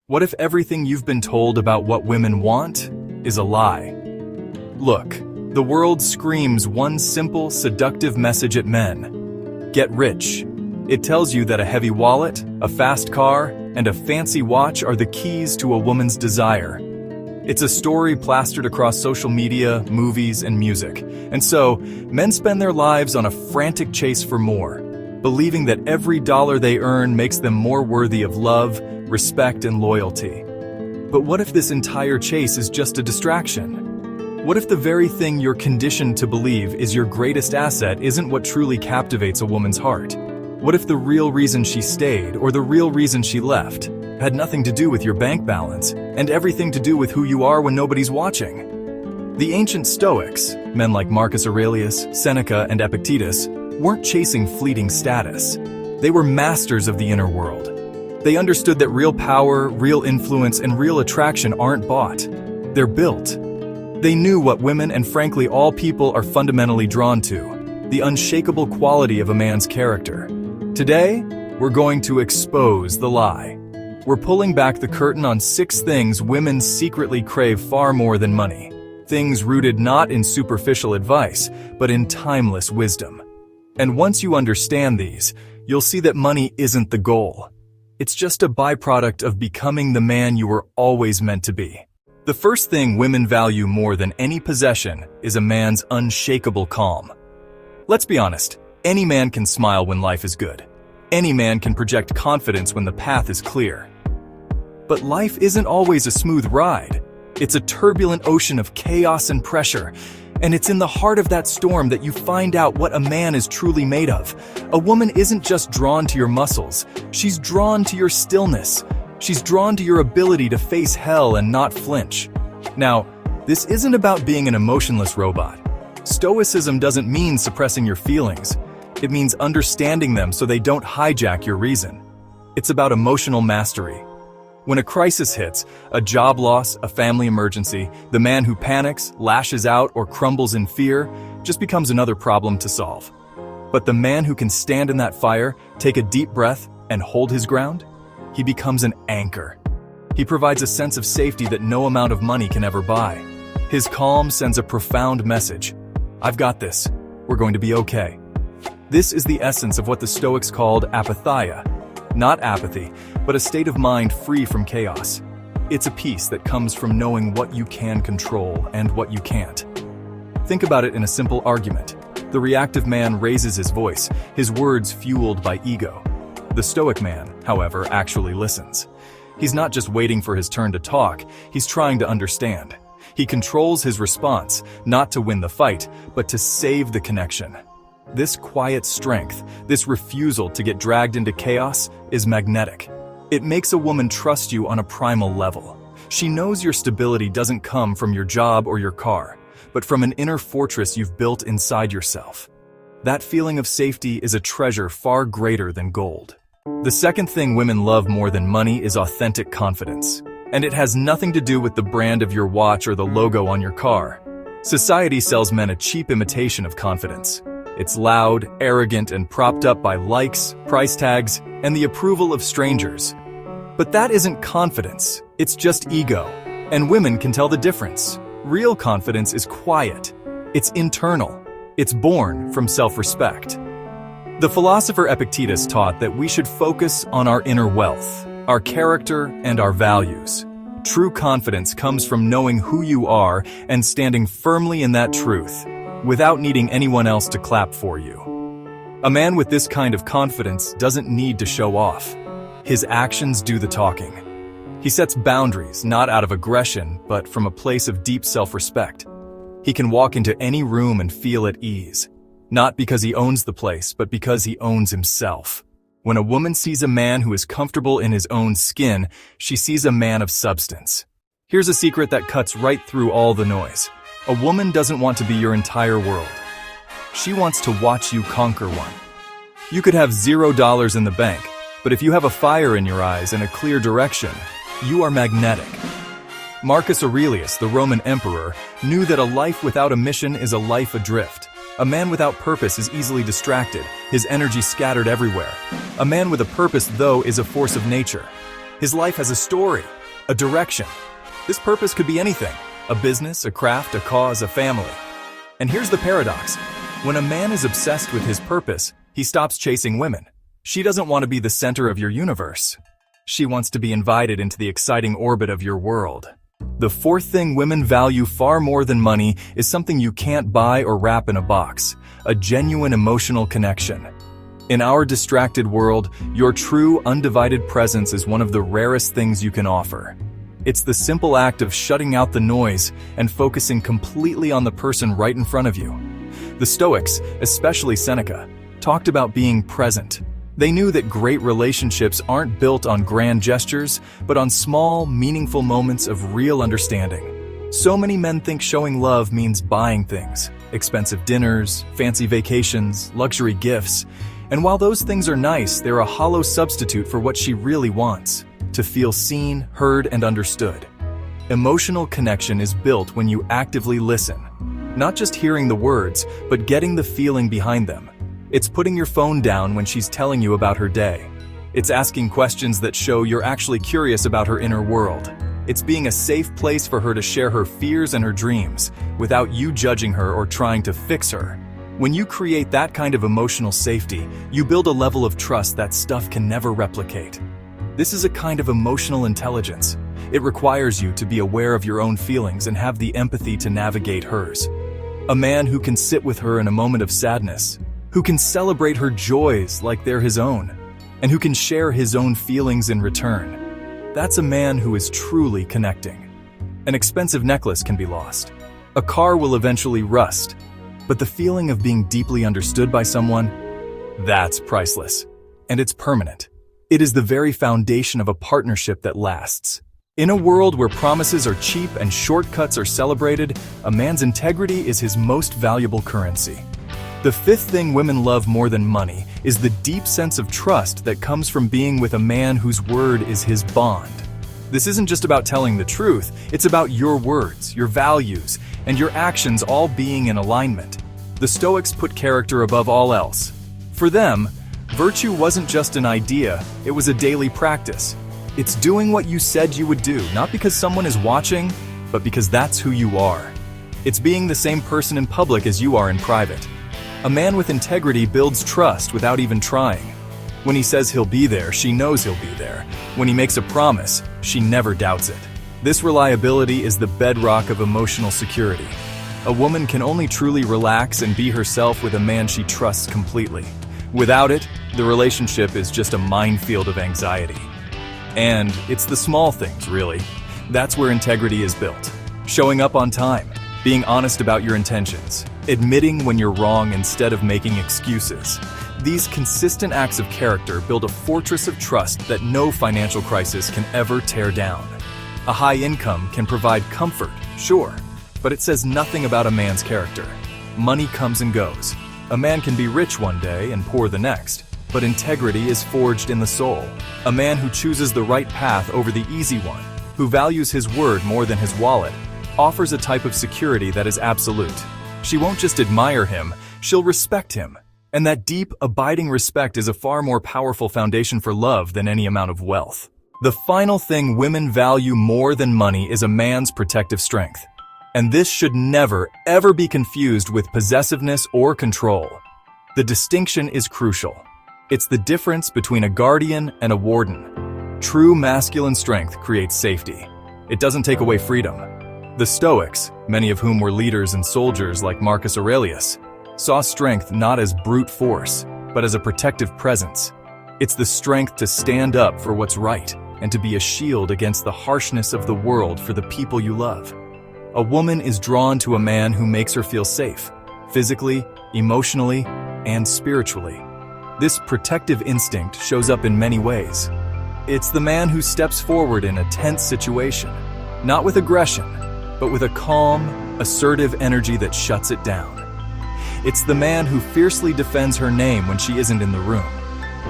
What if everything you've been told about what women want is a lie? Look, the world screams one simple, seductive message at men. Get rich. It tells you that a heavy wallet, a fast car, and a fancy watch are the keys to a woman's desire. It's a story plastered across social media, movies, and music. And so, men spend their lives on a frantic chase for more, believing that every dollar they earn makes them more worthy of love, respect, and loyalty. But what if this entire chase is just a distraction? What if the very thing you're conditioned to believe is your greatest asset isn't what truly captivates a woman's heart? What if the real reason she stayed, or the real reason she left, had nothing to do with your bank balance, and everything to do with who you are when nobody's watching? The ancient Stoics, men like Marcus Aurelius, Seneca, and Epictetus, weren't chasing fleeting status. They were masters of the inner world. They understood that real power, real influence, and real attraction aren't bought. They're built. They knew what women and frankly all people are fundamentally drawn to, the unshakable quality of a man's character. Today, we're going to expose the lie. We're pulling back the curtain on 6 things women secretly crave far more than money. Things rooted not in superficial advice, but in timeless wisdom. And once you understand these, you'll see that money isn't the goal. It's just a byproduct of becoming the man you were always meant to be. The first thing women value more than any possession is a man's unshakable calm. Let's be honest, any man can smile when life is good. Any man can project confidence when the path is clear. But life isn't always a smooth ride. It's a turbulent ocean of chaos and pressure. And it's in the heart of that storm that you find out what a man is truly made of. A woman isn't just drawn to your muscles. She's drawn to your stillness. She's drawn to your ability to face hell and not flinch. Now, this isn't about being an emotionless robot. Stoicism doesn't mean suppressing your feelings. It means understanding them so they don't hijack your reason. It's about emotional mastery. When a crisis hits, a job loss, a family emergency, the man who panics, lashes out, or crumbles in fear just becomes another problem to solve. But the man who can stand in that fire, take a deep breath, and hold his ground, he becomes an anchor. He provides a sense of safety that no amount of money can ever buy. His calm sends a profound message. I've got this. We're going to be okay. This is the essence of what the Stoics called apatheia. Not apathy, but a state of mind free from chaos. It's a peace that comes from knowing what you can control and what you can't. Think about it in a simple argument. The reactive man raises his voice, his words fueled by ego. The Stoic man, however, actually listens. He's not just waiting for his turn to talk, he's trying to understand. He controls his response, not to win the fight, but to save the connection. This quiet strength, this refusal to get dragged into chaos, is magnetic. It makes a woman trust you on a primal level. She knows your stability doesn't come from your job or your car, but from an inner fortress you've built inside yourself. That feeling of safety is a treasure far greater than gold. The second thing women love more than money is authentic confidence. And it has nothing to do with the brand of your watch or the logo on your car. Society sells men a cheap imitation of confidence. It's loud, arrogant, and propped up by likes, price tags, and the approval of strangers. But that isn't confidence, it's just ego. And women can tell the difference. Real confidence is quiet. It's internal. It's born from self-respect. The philosopher Epictetus taught that we should focus on our inner wealth, our character, and our values. True confidence comes from knowing who you are and standing firmly in that truth, without needing anyone else to clap for you. A man with this kind of confidence doesn't need to show off. His actions do the talking. He sets boundaries, not out of aggression, but from a place of deep self-respect. He can walk into any room and feel at ease, not because he owns the place, but because he owns himself. When a woman sees a man who is comfortable in his own skin, she sees a man of substance. Here's a secret that cuts right through all the noise. A woman doesn't want to be your entire world. She wants to watch you conquer one. You could have $0 in the bank, but if you have a fire in your eyes and a clear direction, you are magnetic. Marcus Aurelius, the Roman emperor, knew that a life without a mission is a life adrift. A man without purpose is easily distracted, his energy scattered everywhere. A man with a purpose, though, is a force of nature. His life has a story, a direction. This purpose could be anything: a business, a craft, a cause, a family. And here's the paradox. When a man is obsessed with his purpose, he stops chasing women. She doesn't want to be the center of your universe. She wants to be invited into the exciting orbit of your world. The fourth thing women value far more than money is something you can't buy or wrap in a box: a genuine emotional connection. In our distracted world, your true, undivided presence is one of the rarest things you can offer. It's the simple act of shutting out the noise and focusing completely on the person right in front of you. The Stoics, especially Seneca, talked about being present. They knew that great relationships aren't built on grand gestures, but on small, meaningful moments of real understanding. So many men think showing love means buying things: expensive dinners, fancy vacations, luxury gifts. And while those things are nice, they're a hollow substitute for what she really wants: to feel seen, heard, and understood. Emotional connection is built when you actively listen. Not just hearing the words, but getting the feeling behind them. It's putting your phone down when she's telling you about her day. It's asking questions that show you're actually curious about her inner world. It's being a safe place for her to share her fears and her dreams, without you judging her or trying to fix her. When you create that kind of emotional safety, you build a level of trust that stuff can never replicate. This is a kind of emotional intelligence. It requires you to be aware of your own feelings and have the empathy to navigate hers. A man who can sit with her in a moment of sadness, who can celebrate her joys like they're his own, and who can share his own feelings in return. That's a man who is truly connecting. An expensive necklace can be lost. A car will eventually rust. But the feeling of being deeply understood by someone, that's priceless. And it's permanent. It is the very foundation of a partnership that lasts. In a world where promises are cheap and shortcuts are celebrated, a man's integrity is his most valuable currency. The fifth thing women love more than money is the deep sense of trust that comes from being with a man whose word is his bond. This isn't just about telling the truth, it's about your words, your values, and your actions all being in alignment. The Stoics put character above all else. For them, virtue wasn't just an idea, it was a daily practice. It's doing what you said you would do, not because someone is watching, but because that's who you are. It's being the same person in public as you are in private. A man with integrity builds trust without even trying. When he says he'll be there, she knows he'll be there. When he makes a promise, she never doubts it. This reliability is the bedrock of emotional security. A woman can only truly relax and be herself with a man she trusts completely. Without it, the relationship is just a minefield of anxiety. And it's the small things, really. That's where integrity is built. Showing up on time, being honest about your intentions, admitting when you're wrong instead of making excuses. These consistent acts of character build a fortress of trust that no financial crisis can ever tear down. A high income can provide comfort, sure, but it says nothing about a man's character. Money comes and goes. A man can be rich one day and poor the next, but integrity is forged in the soul. A man who chooses the right path over the easy one, who values his word more than his wallet, offers a type of security that is absolute. She won't just admire him, she'll respect him. And that deep, abiding respect is a far more powerful foundation for love than any amount of wealth. The final thing women value more than money is a man's protective strength. And this should never, ever be confused with possessiveness or control. The distinction is crucial. It's the difference between a guardian and a warden. True masculine strength creates safety. It doesn't take away freedom. The Stoics, many of whom were leaders and soldiers like Marcus Aurelius, saw strength not as brute force, but as a protective presence. It's the strength to stand up for what's right and to be a shield against the harshness of the world for the people you love. A woman is drawn to a man who makes her feel safe, physically, emotionally, and spiritually. This protective instinct shows up in many ways. It's the man who steps forward in a tense situation, not with aggression, but with a calm, assertive energy that shuts it down. It's the man who fiercely defends her name when she isn't in the room.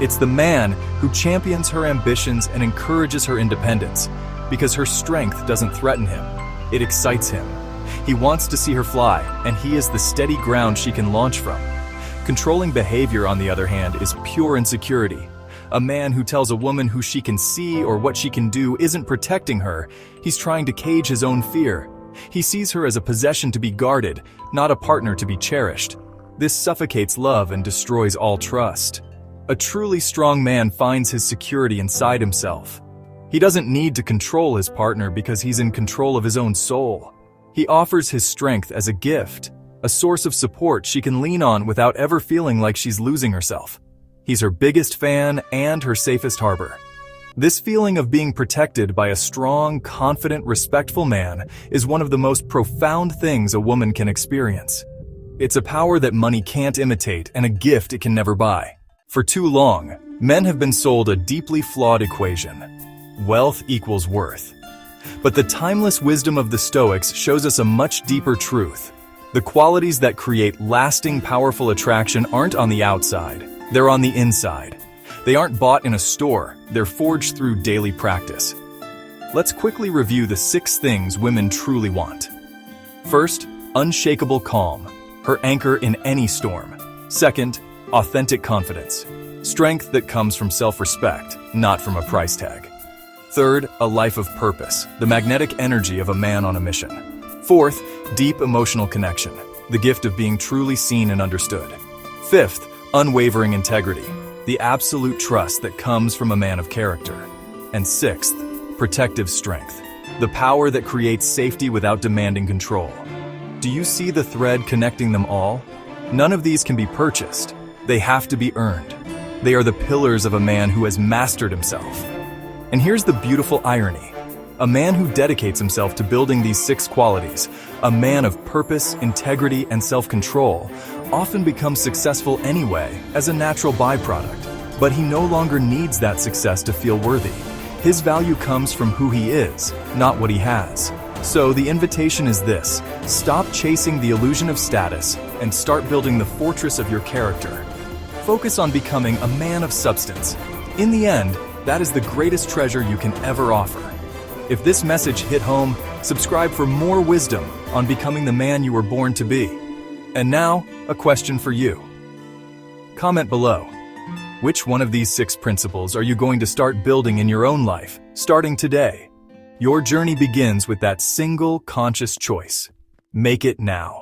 It's the man who champions her ambitions and encourages her independence, because her strength doesn't threaten him, it excites him. He wants to see her fly, and he is the steady ground she can launch from. Controlling behavior, on the other hand, is pure insecurity. A man who tells a woman who she can see or what she can do isn't protecting her. He's trying to cage his own fear. He sees her as a possession to be guarded, not a partner to be cherished. This suffocates love and destroys all trust. A truly strong man finds his security inside himself. He doesn't need to control his partner because he's in control of his own soul. He offers his strength as a gift, a source of support she can lean on without ever feeling like she's losing herself. He's her biggest fan and her safest harbor. This feeling of being protected by a strong, confident, respectful man is one of the most profound things a woman can experience. It's a power that money can't imitate and a gift it can never buy. For too long, men have been sold a deeply flawed equation. Wealth equals worth. But the timeless wisdom of the Stoics shows us a much deeper truth. The qualities that create lasting, powerful attraction aren't on the outside, they're on the inside. They aren't bought in a store, they're forged through daily practice. Let's quickly review the 6 things women truly want. First, unshakable calm, her anchor in any storm. Second, authentic confidence, strength that comes from self-respect, not from a price tag. Third, a life of purpose, the magnetic energy of a man on a mission. Fourth, deep emotional connection, the gift of being truly seen and understood. Fifth, unwavering integrity, the absolute trust that comes from a man of character. And sixth, protective strength, the power that creates safety without demanding control. Do you see the thread connecting them all? None of these can be purchased. They have to be earned. They are the pillars of a man who has mastered himself. And here's the beautiful irony. A man who dedicates himself to building these 6 qualities, a man of purpose, integrity, and self-control, often becomes successful anyway as a natural byproduct. But he no longer needs that success to feel worthy. His value comes from who he is, not what he has. So the invitation is this: stop chasing the illusion of status and start building the fortress of your character. Focus on becoming a man of substance. In the end, that is the greatest treasure you can ever offer. If this message hit home, subscribe for more wisdom on becoming the man you were born to be. And now, a question for you. Comment below. Which one of these 6 principles are you going to start building in your own life, starting today? Your journey begins with that single conscious choice. Make it now.